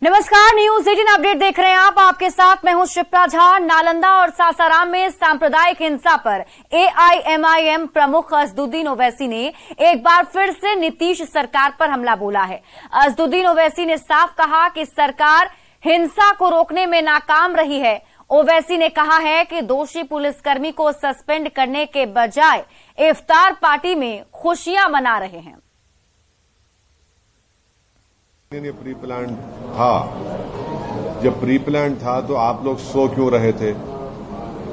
नमस्कार, news 18 update देख रहे हैं आप। आपके साथ मैं हूं शिप्रा झा। नालंदा और सासाराम में सांप्रदायिक हिंसा पर एआईएमआईएम प्रमुख असदुद्दीन ओवैसी ने एक बार फिर से नीतीश सरकार पर हमला बोला है। असदुद्दीन ओवैसी ने साफ कहा कि सरकार हिंसा को रोकने में नाकाम रही है। ओवैसी ने कहा है कि दोषी पुलिसकर्मी को सस्पेंड करने के बजाय इफ्तार पार्टी में खुशियां मना रहे हैं। प्री प्लान था, जब प्री प्लान था तो आप लोग सो क्यों रहे थे?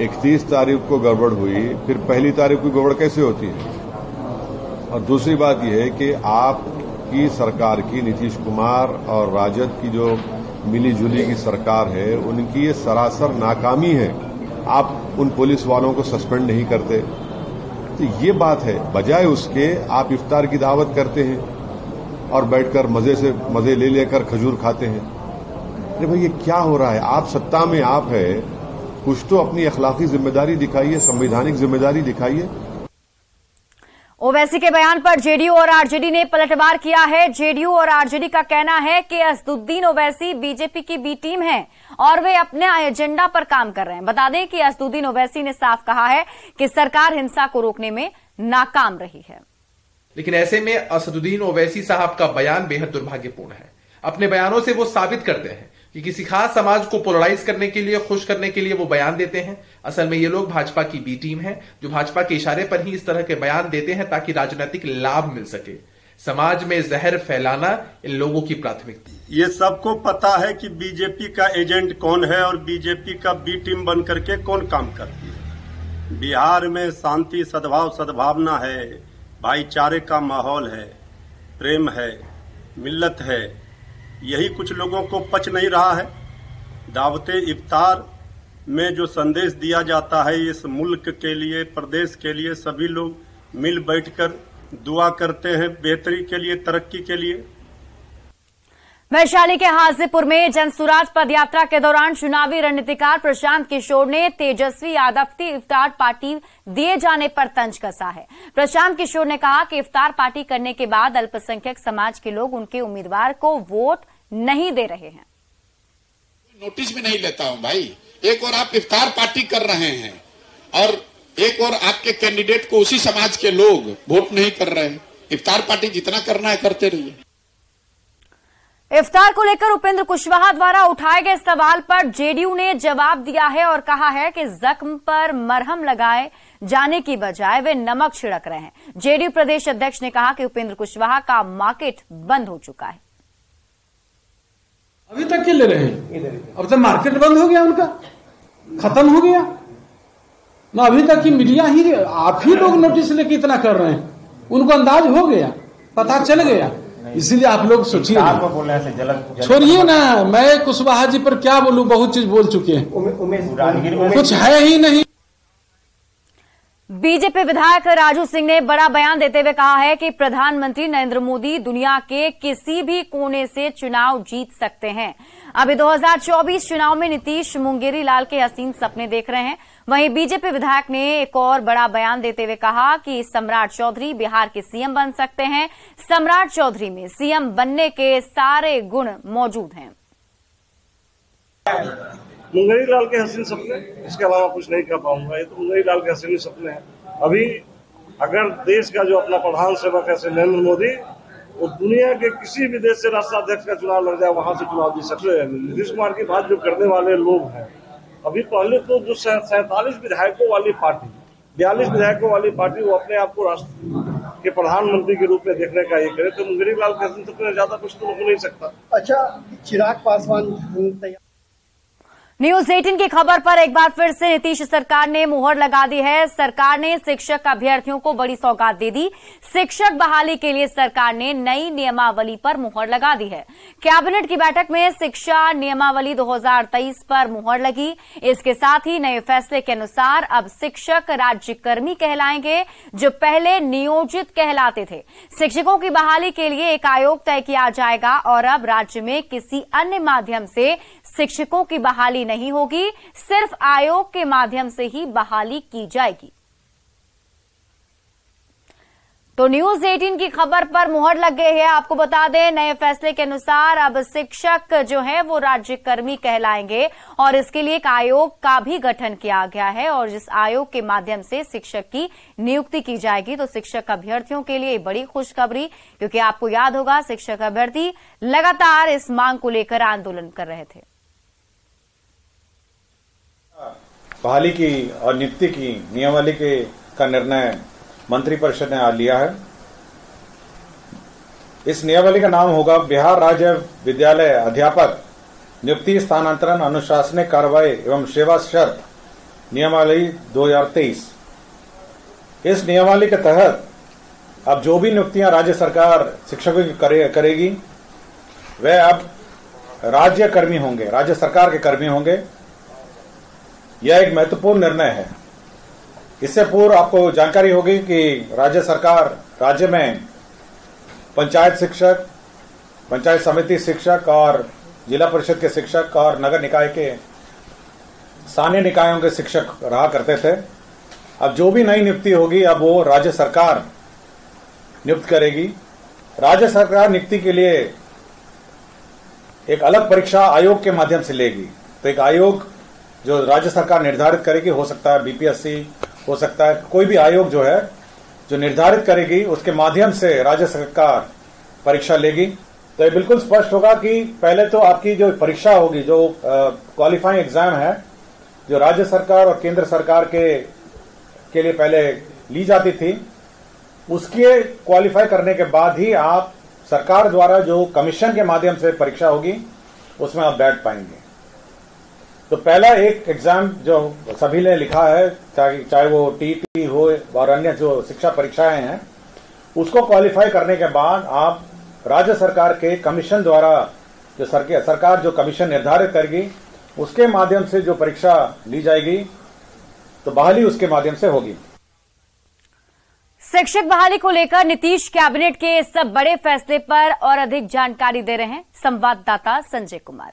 31 तारीख को गड़बड़ हुई, फिर पहली तारीख को गड़बड़ कैसे होती है? और दूसरी बात यह है कि आपकी सरकार की, नीतीश कुमार और राजद की जो मिली जुली की सरकार है, उनकी ये सरासर नाकामी है। आप उन पुलिस वालों को सस्पेंड नहीं करते, तो ये बात है। बजाय उसके आप इफ्तार की दावत करते हैं और बैठकर मजे ले लेकर खजूर खाते हैं। अरे भाई, ये क्या हो रहा है? आप सत्ता में आप है, कुछ तो अपनी अखलाकी जिम्मेदारी दिखाइए, संवैधानिक जिम्मेदारी दिखाइए। ओवैसी के बयान पर जेडीयू और आरजेडी ने पलटवार किया है। जेडीयू और आरजेडी का कहना है कि असदुद्दीन ओवैसी बीजेपी की बी टीम है और वे अपने एजेंडा पर काम कर रहे हैं। बता दें कि असदुद्दीन ओवैसी ने साफ कहा है कि सरकार हिंसा को रोकने में नाकाम रही है। लेकिन ऐसे में असदुद्दीन ओवैसी साहब का बयान बेहद दुर्भाग्यपूर्ण है। अपने बयानों से वो साबित करते हैं कि किसी खास समाज को पोलराइज करने के लिए, खुश करने के लिए वो बयान देते हैं। असल में ये लोग भाजपा की बी टीम है, जो भाजपा के इशारे पर ही इस तरह के बयान देते हैं ताकि राजनीतिक लाभ मिल सके। समाज में जहर फैलाना इन लोगों की प्राथमिकता। ये सबको पता है कि बीजेपी का एजेंट कौन है और बीजेपी का बी टीम बन करके कौन काम करती है। बिहार में शांति, सद्भाव, सद्भावना है, भाईचारे का माहौल है, प्रेम है, मिल्लत है। यही कुछ लोगों को पच नहीं रहा है। दावते इफ्तार में जो संदेश दिया जाता है, इस मुल्क के लिए, प्रदेश के लिए सभी लोग मिल बैठकर दुआ करते हैं बेहतरी के लिए, तरक्की के लिए। वैशाली के हाजीपुर में जनसुराज पदयात्रा के दौरान चुनावी रणनीतिकार प्रशांत किशोर ने तेजस्वी यादव की इफ्तार पार्टी दिए जाने पर तंज कसा है। प्रशांत किशोर ने कहा कि इफ्तार पार्टी करने के बाद अल्पसंख्यक समाज के लोग उनके उम्मीदवार को वोट नहीं दे रहे हैं। नोटिस भी नहीं लेता हूं भाई। एक और आप इफ्तार पार्टी कर रहे हैं और एक और आपके कैंडिडेट को उसी समाज के लोग वोट नहीं कर रहे हैं। इफ्तार पार्टी जितना करना है करते रहिए। इफ्तार को लेकर उपेंद्र कुशवाहा द्वारा उठाए गए सवाल पर जेडीयू ने जवाब दिया है और कहा है कि जख्म पर मरहम लगाए जाने की बजाय वे नमक छिड़क रहे हैं। जेडीयू प्रदेश अध्यक्ष ने कहा कि उपेंद्र कुशवाहा का मार्केट बंद हो चुका है। अभी तक के ले रहे हैं, अब तक मार्केट बंद हो गया, उनका खत्म हो गया ना। अभी तक की मीडिया ही, आप ही लोग नोटिस लेके इतना कर रहे हैं। उनको अंदाज हो गया, पता चल गया, इसीलिए आप लोग सोचिए। छोड़िए ना, मैं कुशवाहा जी पर क्या बोलूं, बहुत चीज बोल चुके हैं, कुछ है ही नहीं। बीजेपी विधायक राजू सिंह ने बड़ा बयान देते हुए कहा है कि प्रधानमंत्री नरेंद्र मोदी दुनिया के किसी भी कोने से चुनाव जीत सकते हैं। अभी 2024 चुनाव में नीतीश मुंगेरी लाल के हसीन सपने देख रहे हैं। वहीं बीजेपी विधायक ने एक और बड़ा बयान देते हुए कहा कि सम्राट चौधरी बिहार के सीएम बन सकते हैं। सम्राट चौधरी में सीएम बनने के सारे गुण मौजूद हैं। मुंगेरी लाल के हसीन सपने, इसके अलावा कुछ नहीं कर पाऊंगा। ये तो मुंगेरी लाल के हसीन सपने हैं। अभी अगर देश का जो अपना प्रधान सेवक है नरेंद्र मोदी, वो दुनिया के किसी भी देश से राष्ट्राध्यक्ष का चुनाव लग जाए, वहां से चुनाव जीत सकते हैं। नीतीश कुमार की बात जो करने वाले लोग हैं, अभी पहले तो जो 47 विधायकों वाली पार्टी, 42 विधायकों वाली पार्टी, वो अपने आप को राष्ट्र के प्रधानमंत्री के रूप में देखने का ये करे, तो मुंगेरी लाल के हसीन सपने ज्यादा कुछ तो हो नहीं सकता। अच्छा, चिराग पासवान। न्यूज 18 की खबर पर एक बार फिर से नीतीश सरकार ने मुहर लगा दी है। सरकार ने शिक्षक अभ्यर्थियों को बड़ी सौगात दे दी। शिक्षक बहाली के लिए सरकार ने नई नियमावली पर मुहर लगा दी है। कैबिनेट की बैठक में शिक्षा नियमावली 2023 पर मुहर लगी। इसके साथ ही नए फैसले के अनुसार अब शिक्षक राज्यकर्मी कहलाएंगे, जो पहले नियोजित कहलाते थे। शिक्षकों की बहाली के लिए एक आयोग तय किया जाएगा और अब राज्य में किसी अन्य माध्यम से शिक्षकों की बहाली नहीं होगी, सिर्फ आयोग के माध्यम से ही बहाली की जाएगी। तो न्यूज 18 की खबर पर मुहर लग गई है। आपको बता दें, नए फैसले के अनुसार अब शिक्षक जो है वो राज्य कर्मी कहलाएंगे और इसके लिए एक आयोग का भी गठन किया गया है और जिस आयोग के माध्यम से शिक्षक की नियुक्ति की जाएगी। तो शिक्षक अभ्यर्थियों के लिए बड़ी खुशखबरी, क्योंकि आपको याद होगा शिक्षक अभ्यर्थी लगातार इस मांग को लेकर आंदोलन कर रहे थे। बहाली की और नियुक्ति की नियमावली का निर्णय मंत्रिपरिषद ने आज लिया है। इस नियमावली का नाम होगा बिहार राज्य विद्यालय अध्यापक नियुक्ति स्थानांतरण अनुशासनिक कार्रवाई एवं सेवा शर्त नियमावली 2023। इस नियमावली के तहत अब जो भी नियुक्तियां राज्य सरकार शिक्षकों की करेगी वह अब राज्य कर्मी होंगे, राज्य सरकार के कर्मी होंगे। यह एक महत्वपूर्ण निर्णय है। इससे पूर्व आपको जानकारी होगी कि राज्य सरकार राज्य में पंचायत शिक्षक, पंचायत समिति शिक्षक और जिला परिषद के शिक्षक और नगर निकाय के स्थानीय निकायों के शिक्षक रहा करते थे। अब जो भी नई नियुक्ति होगी अब वो राज्य सरकार नियुक्त करेगी। राज्य सरकार नियुक्ति के लिए एक अलग परीक्षा आयोग के माध्यम से लेगी। तो एक आयोग जो राज्य सरकार निर्धारित करेगी, हो सकता है बीपीएससी, हो सकता है कोई भी आयोग जो है जो निर्धारित करेगी, उसके माध्यम से राज्य सरकार परीक्षा लेगी। तो ये बिल्कुल स्पष्ट होगा कि पहले तो आपकी जो परीक्षा होगी, जो क्वालिफाइंग एग्जाम है, जो राज्य सरकार और केंद्र सरकार के लिए पहले ली जाती थी, उसके क्वालिफाई करने के बाद ही आप सरकार द्वारा जो कमीशन के माध्यम से परीक्षा होगी उसमें आप बैठ पाएंगे। तो पहला एक एग्जाम जो सभी ने लिखा है, चाहे वो टीटी हो और अन्य जो शिक्षा परीक्षाएं हैं, उसको क्वालिफाई करने के बाद आप राज्य सरकार के कमीशन द्वारा जो सरकार जो कमीशन निर्धारित करेगी उसके माध्यम से जो परीक्षा ली जाएगी तो बहाली उसके माध्यम से होगी। शिक्षक बहाली को लेकर नीतीश कैबिनेट के इस बड़े फैसले पर और अधिक जानकारी दे रहे हैं संवाददाता संजय कुमार।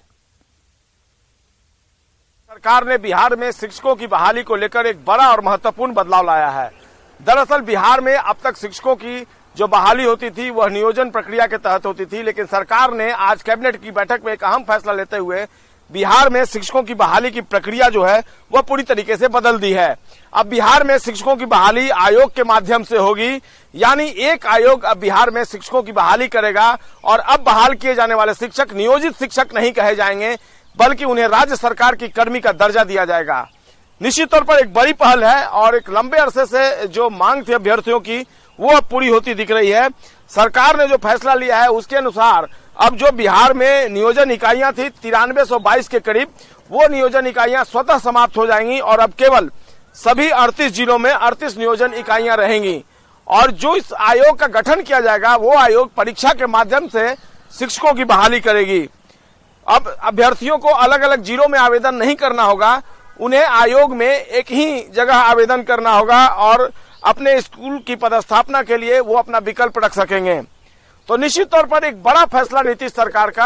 सरकार ने बिहार में शिक्षकों की बहाली को लेकर एक बड़ा और महत्वपूर्ण बदलाव लाया है। दरअसल बिहार में अब तक शिक्षकों की जो बहाली होती थी वह नियोजन प्रक्रिया के तहत होती थी, लेकिन सरकार ने आज कैबिनेट की बैठक में एक अहम फैसला लेते हुए बिहार में शिक्षकों की बहाली की प्रक्रिया जो है वह पूरी तरीके से बदल दी है। अब बिहार में शिक्षकों की बहाली आयोग के माध्यम से होगी, यानी एक आयोग अब बिहार में शिक्षकों की बहाली करेगा और अब बहाल किए जाने वाले शिक्षक नियोजित शिक्षक नहीं कहे जाएंगे, बल्कि उन्हें राज्य सरकार की कर्मी का दर्जा दिया जाएगा। निश्चित तौर पर एक बड़ी पहल है और एक लंबे अरसे से जो मांग थी अभ्यर्थियों की वो अब पूरी होती दिख रही है। सरकार ने जो फैसला लिया है उसके अनुसार अब जो बिहार में नियोजन इकाइयां थी 9322 के करीब, वो नियोजन इकाइयां स्वतः समाप्त हो जाएंगी और अब केवल सभी 38 जिलों में 38 नियोजन इकाइयां रहेंगी। और जो इस आयोग का गठन किया जाएगा वो आयोग परीक्षा के माध्यम से शिक्षकों की बहाली करेगी। अब अभ्यर्थियों को अलग अलग जिलों में आवेदन नहीं करना होगा, उन्हें आयोग में एक ही जगह आवेदन करना होगा और अपने स्कूल की पदस्थापना के लिए वो अपना विकल्प रख सकेंगे। तो निश्चित तौर पर एक बड़ा फैसला नीतीश सरकार का।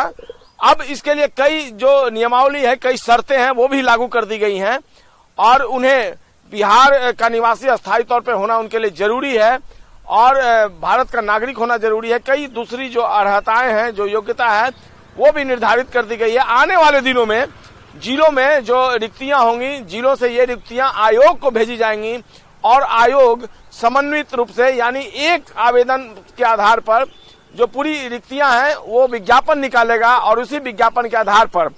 अब इसके लिए कई जो नियमावली है, कई शर्तें हैं वो भी लागू कर दी गई हैं और उन्हें बिहार का निवासी अस्थायी तौर पर होना उनके लिए जरूरी है और भारत का नागरिक होना जरूरी है। कई दूसरी जो अर्हताएं हैं, जो योग्यता है, वो भी निर्धारित कर दी गई है। आने वाले दिनों में जिलों में जो रिक्तियां होंगी, जिलों से ये रिक्तियां आयोग को भेजी जाएंगी और आयोग समन्वित रूप से, यानी एक आवेदन के आधार पर जो पूरी रिक्तियां हैं वो विज्ञापन निकालेगा और उसी विज्ञापन के आधार पर,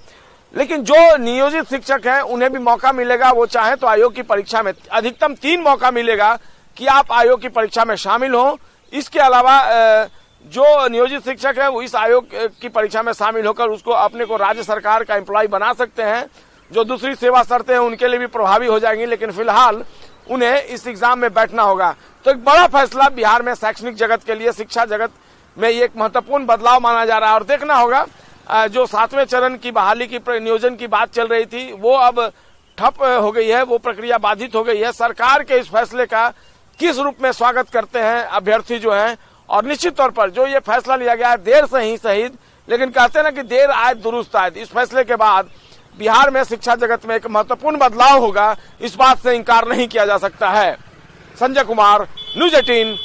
लेकिन जो नियोजित शिक्षक हैं उन्हें भी मौका मिलेगा। वो चाहे तो आयोग की परीक्षा में अधिकतम 3 मौका मिलेगा कि आप आयोग की परीक्षा में शामिल हो। इसके अलावा जो नियोजित शिक्षक है वो इस आयोग की परीक्षा में शामिल होकर उसको अपने को राज्य सरकार का एम्प्लॉय बना सकते हैं। जो दूसरी सेवा शर्तें हैं उनके लिए भी प्रभावी हो जाएंगी, लेकिन फिलहाल उन्हें इस एग्जाम में बैठना होगा। तो एक बड़ा फैसला बिहार में शैक्षणिक जगत के लिए, शिक्षा जगत में ये एक महत्वपूर्ण बदलाव माना जा रहा है। और देखना होगा जो 7वें चरण की बहाली की नियोजन की बात चल रही थी वो अब ठप हो गई है, वो प्रक्रिया बाधित हो गई है। सरकार के इस फैसले का किस रूप में स्वागत करते हैं अभ्यर्थी जो हैं, और निश्चित तौर पर जो ये फैसला लिया गया है देर से ही सही, लेकिन कहते हैं ना कि देर आए दुरुस्त आए। इस फैसले के बाद बिहार में शिक्षा जगत में एक महत्वपूर्ण बदलाव होगा, इस बात से इंकार नहीं किया जा सकता है। संजय कुमार, न्यूज 18।